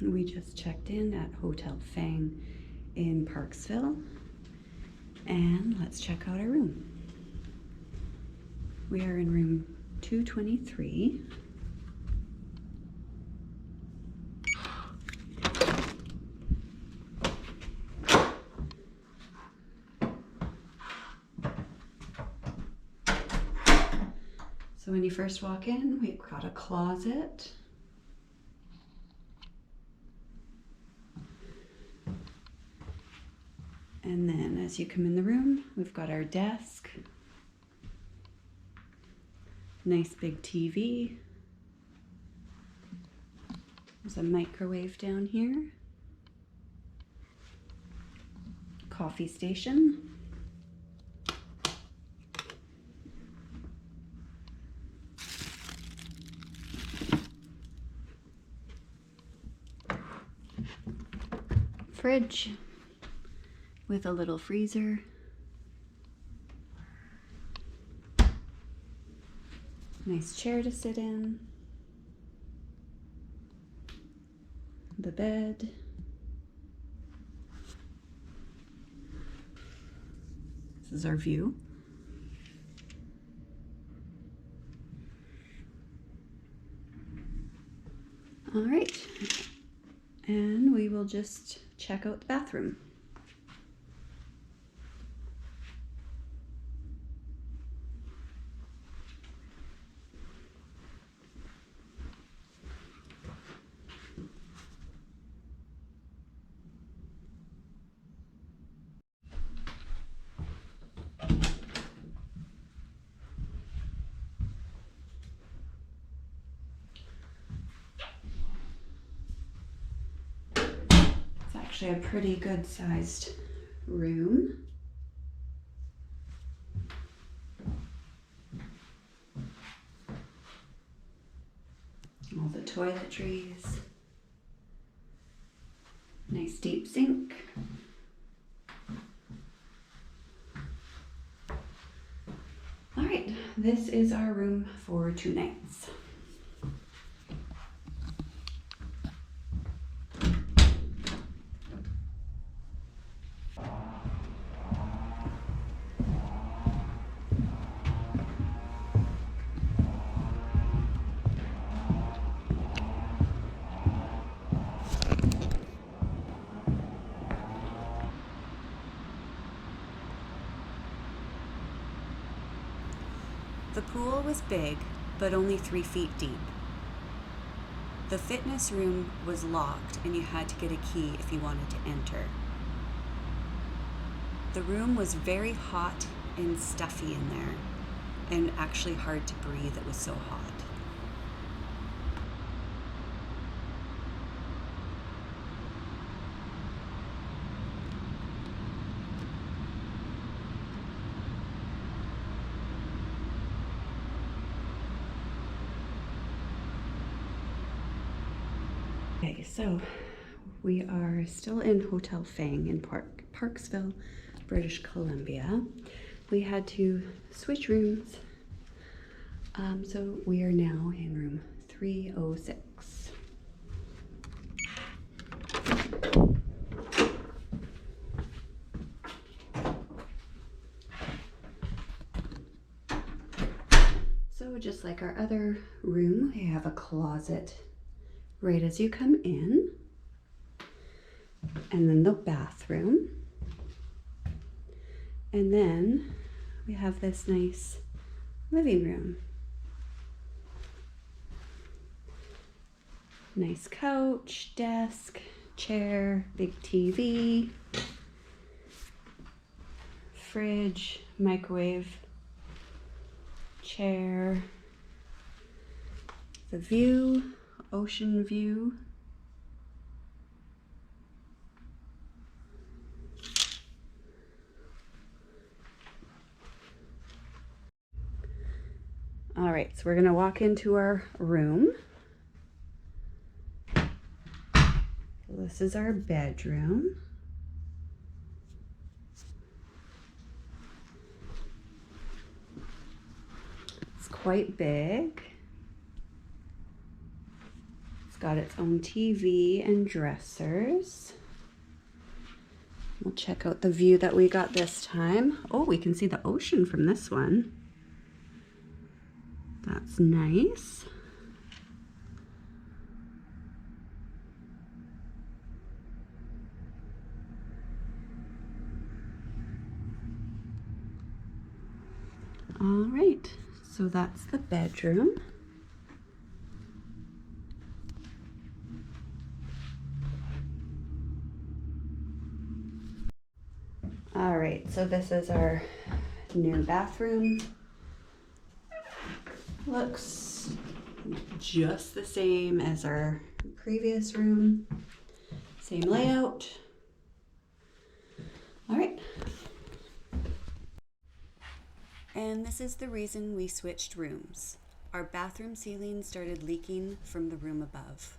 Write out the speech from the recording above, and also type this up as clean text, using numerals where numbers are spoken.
We just checked in at Hotel Feng in Parksville, and let's check out our room. We are in room 223. So when you first walk in, we've got a closet. And then as you come in the room, we've got our desk. Nice big TV. There's a microwave down here. Coffee station. Fridge with a little freezer. Nice chair to sit in. The bed. This is our view. All right, and we will just check out the bathroom. Actually a pretty good sized room. All the toiletries. Nice deep sink. All right, this is our room for 2 nights. The pool was big, but only 3 feet deep. The fitness room was locked and you had to get a key if you wanted to enter. The room was very hot and stuffy in there, and actually hard to breathe, it was so hot. Okay, so we are still in Hotel Feng in Parksville, British Columbia. We had to switch rooms, so we are now in room 306. So just like our other room, we have a closet right as you come in, and then the bathroom, and then we have this nice living room. Nice couch, desk, chair, big TV, fridge, microwave, chair, the view, ocean view. All right, so we're gonna walk into our room. This is our bedroom. It's quite big. It's got its own TV and dressers. We'll check out the view that we got this time. Oh, we can see the ocean from this one. That's nice. All right, so that's the bedroom. All right, so this is our new bathroom. Looks just the same as our previous room. Same layout. All right. And this is the reason we switched rooms. Our bathroom ceiling started leaking from the room above.